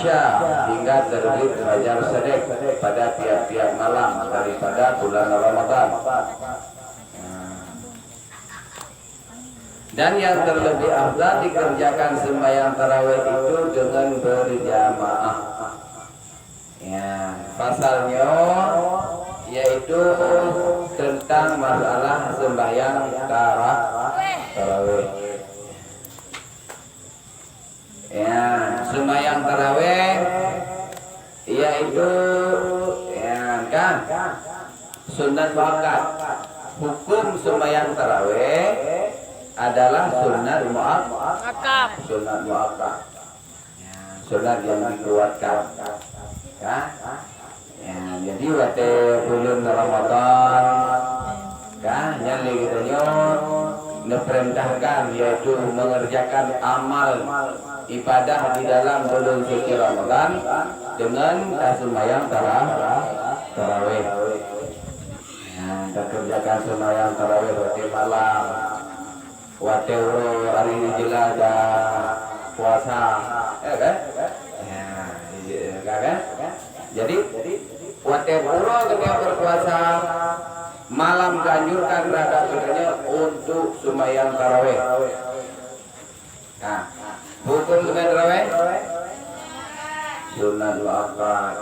Isya hingga terbit fajar shadiq pada tiap-tiap malam daripada bulan Ramadan. Dan yang terlebih afdal dikerjakan sembahyang tarawih itu dengan berjamaah. Ya, pasalnya yaitu tentang masalah sembahyang tarawih. Ya, sembahyang tarawih yaitu ya kan sunat muakkad. Hukum sembahyang tarawih adalah sunat muakkad. Sunat muakkad. Ya, sunat yang dikuatkan. Ya. Ya, jadi waktu bulan Ramadan kan yang kita diperintahkan yaitu mengerjakan amal ibadah di dalam bulan suci Ramadan dengan sembahyang tarawih. Ya, kita kerjakan sembahyang tarawih waktu malam, waktu hari Julada puasa, kan? Ya, kan? Jadi waktu pura ketika berpuasa malam dianjurkan terhadap katanya untuk sembahyang tarawih. Nah, hukum sembahyang tarawih sunat muakkad.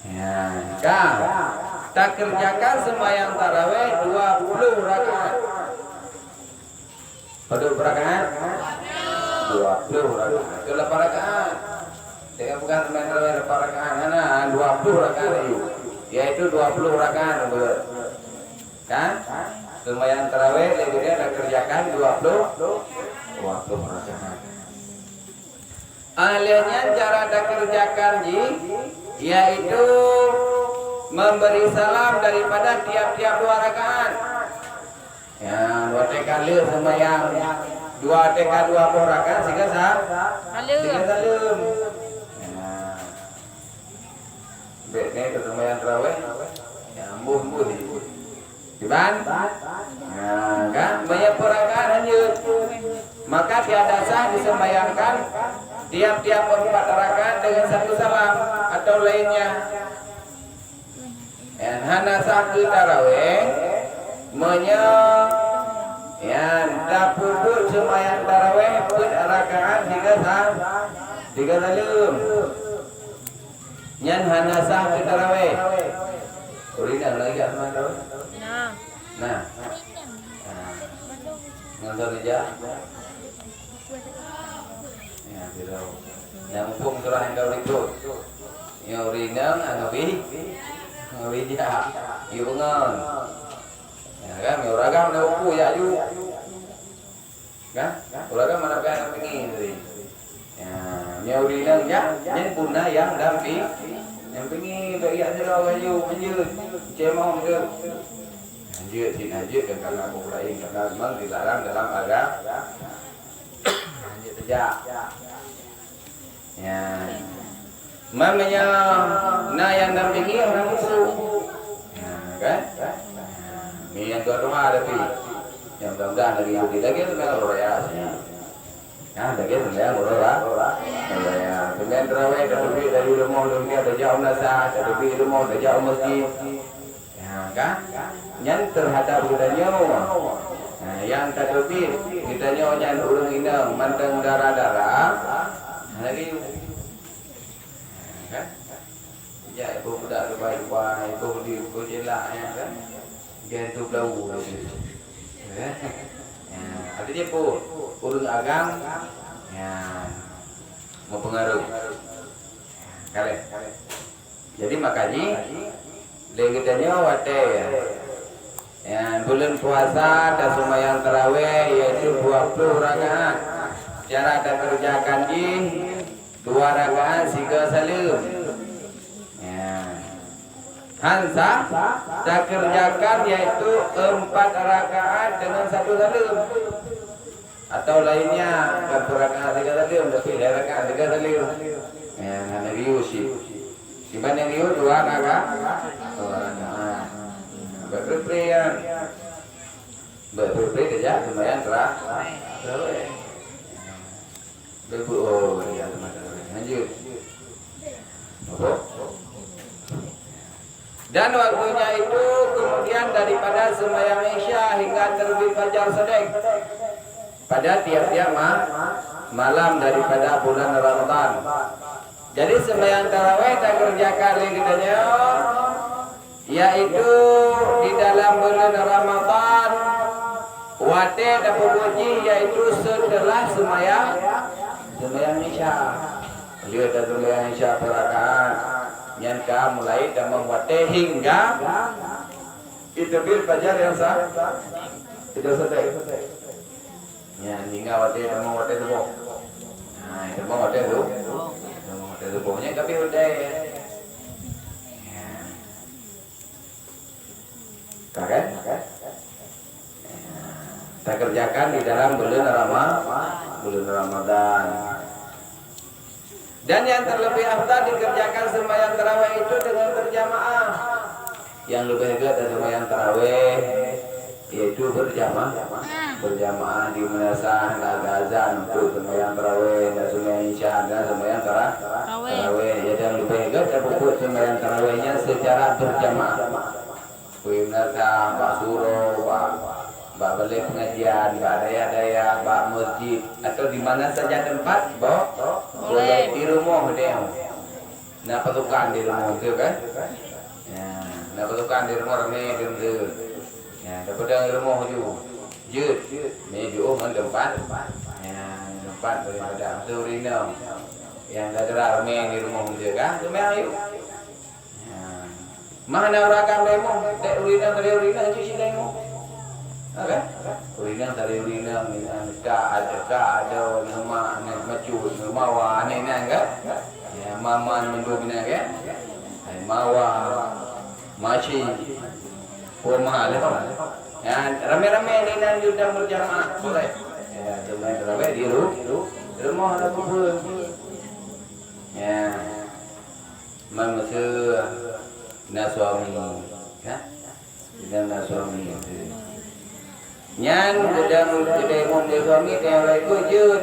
Ya, kan? Tak kerjakan sembahyang tarawih 20 rakaat. Berapa rakaat? 20 rakaat. Berapa rakaat? Dengan bukan sembahyang tarawih berapa rakaat? Nah, 20 rakaat itu. Yaitu 20 rakaat. Kan? Sembahyang tarawih dia dah kerjakan 20 rakaat. Alihnya cara dah kerjakan yaitu memberi salam daripada tiap-tiap 2 rakaat. Ya, 2 kali sembahyang 20 rakaat sehingga salam. Ini sembahyang tarawih ambuh di ban kan banyak rakaat hanya maka tiada sah disembayangkan tiap-tiap 4 rakaat dengan 1 salam atau lainnya. Hana sah tarawih dapur sembahyang tarawih pun rakaat hingga sah 3 salam. Nyan hana sah tarawih. Urinang lagi apa tarawih? Nah. Ngantor aja. Ya, dirau. Yang pun surah yang kau ikut. Yang urinang ngawi dia. Ieu bengon. Ya kan, uragam na uku ya ju. Kan? Uragam mana kan pengin tadi. Ya, nyaurinang ya, nyen punna yang dampi. Yang pengin bagian jero ayu menjeut. Cemong ke. Anjeut sin anjeut kan karena aku lain karena memang dilarang dalam agama. Anjeut saja. Ya. Mamanya yang dampingi orang musuh. Ya, kan? Ini yang kedua ada pi. Yang mudah-mudahan lagi lagi itu kan raya. Nah, lagi sebenarnya murah. Ya, kemudian terawih dari rumah dunia ada jauh nasa, dari rumah ada jauh masjid. Ya, kan? Yang terhadap budanya. Nah, yang terlebih budanya yang urung inang manteng darah-darah. Lagi kan? Ya, ibu budak rupa-rupa, ibu di jelak ya kan? Dia itu belau lagi. Ya. Artinya urung agam ya mempengaruhi. Kale. Jadi makanya legitanya wate ya bulan puasa dan sembahyang tarawih yaitu 20 rakaat. Cara ada kerjakan 2 rakaat 3 salam. Ya. Hansa tak kerjakan yaitu 4 rakaat dengan 1 salam. Atau lainnya berapa rakaat 3 salam, tapi 2 rakaat 3 salam. Ya, hanya riu sih. Dibanding riu 2 rakaat. Berperian. Berperi kerja sembahyang tarawih. Bebu oh ya teman-teman. Lanjut. Apa? Dan waktunya itu kemudian daripada sembahyang Isya hingga terbit fajar Shadiq pada tiap-tiap malam daripada bulan Ramadan. Jadi sembahyang tarawih tak kerjakan katanya, yaitu di dalam bulan Ramadan wate dapat puji yaitu setelah sembahyang Isya. Beliau dah sembahyang Isya perakaat yang mulai damang wate hingga itu bil fajar yang sah itu selesai. Ya hingga wate damang wate subuh. Nah itu damang wate tu, damang wate subuhnya tapi udah. Kan? Kita kerjakan di dalam bulan Ramadan. Dan yang terlebih afdal dikerjakan sembahyang tarawih itu dengan berjamaah. Yang lebih hebat dari sembahyang tarawih yaitu berjamaah di madrasah azan untuk sembahyang tarawih dan sembahyang Isya dan sembahyang tarawih. Jadi yang lebih hebat adalah sembahyang tarawihnya secara berjamaah. Kui madrasah, bak suruh, bak balik pengajian, bak daya-daya, bak masjid atau di mana saja tempat, boleh di rumah dia. Nak pasukan di rumah tu kan? Ya, nak pasukan di rumah ramai dia. Ya, dapat di rumah tu. Jut, ni juga mana tempat. Ya, tempat daripada Surina. Yang ada ramai di rumah tu kan? Tu mai ayu. Mana orang demo, dek urina dari urina cuci demo, apa? Urina dari urina, ada nama macu, nama wah ni enggak? Ya mama mendominasi kan? Mawa, maci, mahal. Ya ramai-ramai ni nanti sudah berjamaah boleh. Ya ramai-ramai di rumah ada kumpul. Ya, masuk. Suami, ya, tidak suami. Nyan sedang kedemon dia suami dia lagi kujut.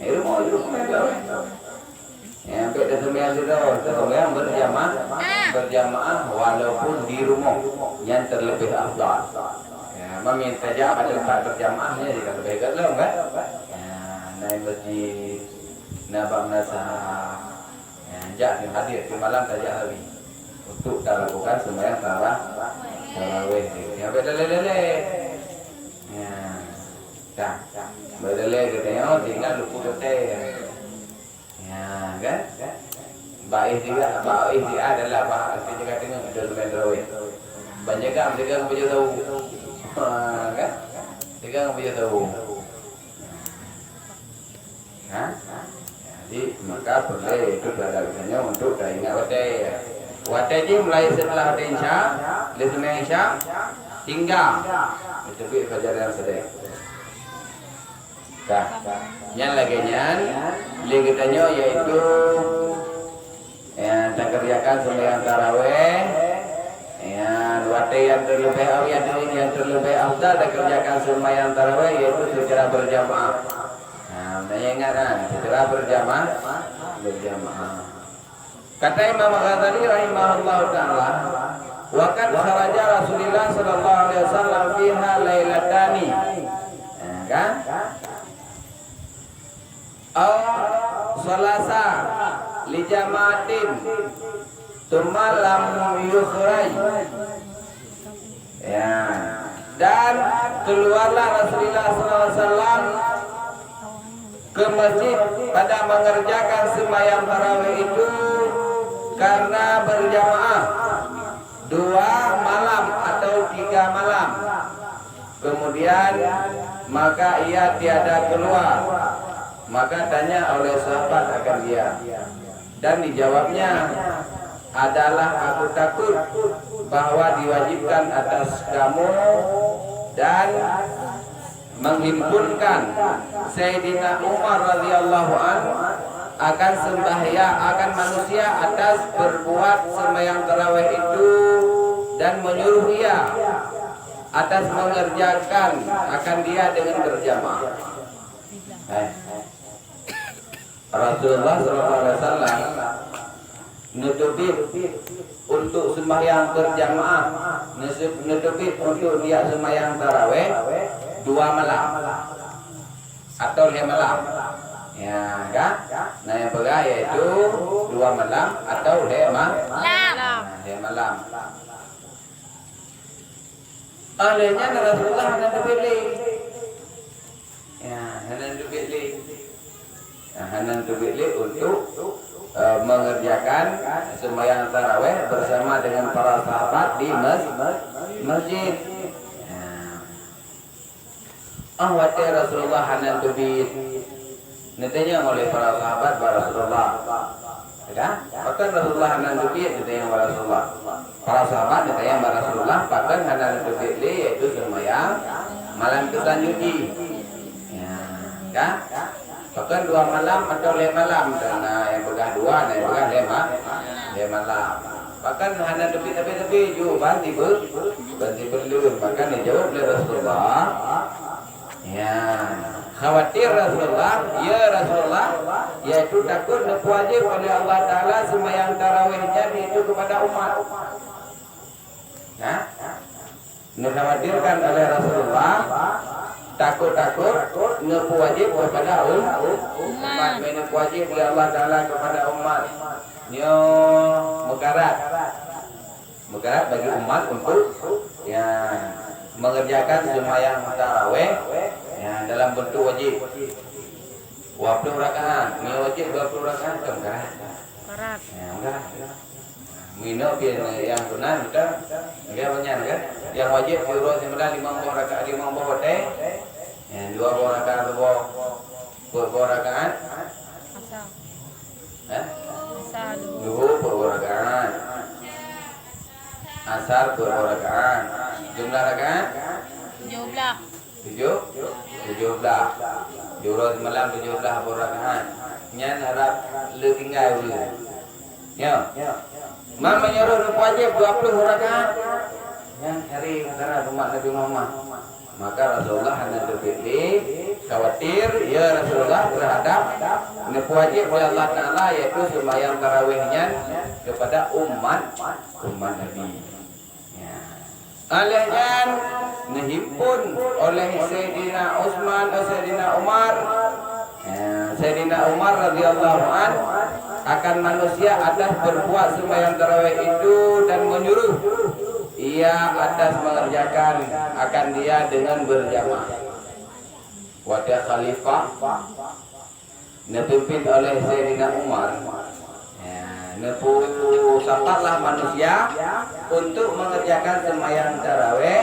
Rumah ya, sampai dah sembahyang sudah, sembahyang berjamaah walaupun di rumah yang terlebih afdal. Ya, meminta jamaah pada tempat berjamaahnya jika lebih baik kan? Ya, naik masjid, nabang nasah, ya, jak hadir di malam saja hari. Untuk lakukan sembahyang tarawih. Ya bedalele. Ya. Dah. Bedalele katanya tinggal lupa teh. Ya, kan? Baik juga, baik dia adalah bahasa juga dengan dalam tarawih. Banyak kan mereka punya tahu. Kan? Mereka punya tahu. Nah, jadi maka boleh itu berdasarnya untuk dah ingat betul. Wataji mulai setelah ada Isya, lesumnya Isya hingga terbit fajar yang sedang. Dah, yang lagi katanya yaitu yang tak kerjakan sembahyang tarawih, yang wate yang terlebih afdal tak kerjakan sembahyang tarawih yaitu secara berjamaah. Nah, tanya ingat kan, secara berjamaah. Kata Imam Ghazali rahimahullah taala, wa kad kharaja Rasulullah sallallahu alaihi wasallam fiha lailatani. Kan? Aw salasa li jamaatin tsumma lam yukhraj. Ya. Dan keluarlah Rasulullah sallallahu alaihi wasallam ke masjid pada mengerjakan sembahyang tarawih itu karena berjamaah 2 malam atau 3 malam. Kemudian maka ia tiada keluar. Maka tanya oleh sahabat akan dia. Dan dijawabnya adalah aku takut bahwa diwajibkan atas kamu dan menghimpunkan Sayyidina Umar radhiyallahu anhu akan sembahyang akan manusia atas berbuat sembahyang tarawih itu dan menyuruh ia atas mengerjakan akan dia dengan berjamaah. Rasulullah SAW nutupi untuk sembahyang berjamaah, nutupi untuk dia sembahyang taraweh 2 malam atau 5 malam, ya kan? Nah yang pertama yaitu 2 malam atau 5 malam. Olehnya Rasulullah hendak pilih, ya hendak pilih, untuk mengerjakan sembahyang taraweh bersama dengan para sahabat di masjid. Wahai Rasulullah hanan tubit, ditanya oleh para sahabat Rasulullah, ya, bahkan Rasulullah hanan tubit ditanya Rasulullah. Para sahabat ditanya Rasulullah, bahkan hanan tubit yaitu sembahyang malam kesanjuti, ya, kan? Bahkan 2 malam atau 5 malam, karena yang begah 2, yang begah 5 malam. Bahkan hanan tubit tapi juga banti berlun, bahkan dijawab oleh Rasulullah. Ya, khawatir Rasulullah, ya Rasulullah, yaitu takut wajib oleh Allah Ta'ala sembahyang tarawihnya itu kepada umat. Nah, dikhawatirkan oleh Rasulullah, takut wajib kepada umat, wajib oleh Allah Ta'ala kepada umat. Nyo mukarat bagi umat untuk ya mengerjakan sembahyang tarawih ya dalam bentuk wajib 20 rakaat, ini wajib 20 rakaat kan karat. Ya enggak. Mino yang sunat kita enggak banyak kan. Yang wajib suruh sembahyang 50 rakaat 50 teh. Ya 2 rakaat 2 rakaat. Asal. Asal 2 rakaat. Asar 2 rakaat. Jumlah rakaat 17 Jurus malam 17 rakaat. Nyan harap le tinggal dulu. Ya. Mama nyuruh wajib 20 rakaat. Yang hari negara rumah Nabi Muhammad. Maka Rasulullah hendak berpikir khawatir ya Rasulullah terhadap wajib oleh Allah Ta'ala yaitu sembahyang tarawihnya kepada umat Nabi. Alehnya dihimpun oleh Sayyidina Utsman dan Sayyidina Umar. Sayyidina Umar radhiyallahu an akan manusia atas berbuat sembahyang tarawih itu dan menyuruh ia atas mengerjakan akan dia dengan berjamaah. Wadah khalifah dipimpin oleh Sayyidina Umar. Sampailah manusia untuk mengerjakan sembahyang tarawih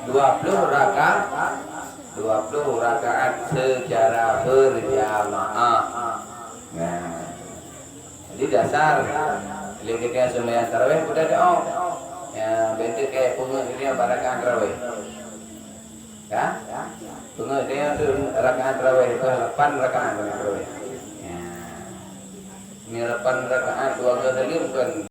20 rakaat secara berjamaah. Nah, jadi dasar kita sembahyang tarawih udah doa. Ya, bentuk kayak pengertian rakaat tarawih. Ya, pengertian rakaat tarawih itu 8 rakaat tarawih. Ini 8 rakaat 2 kali bukan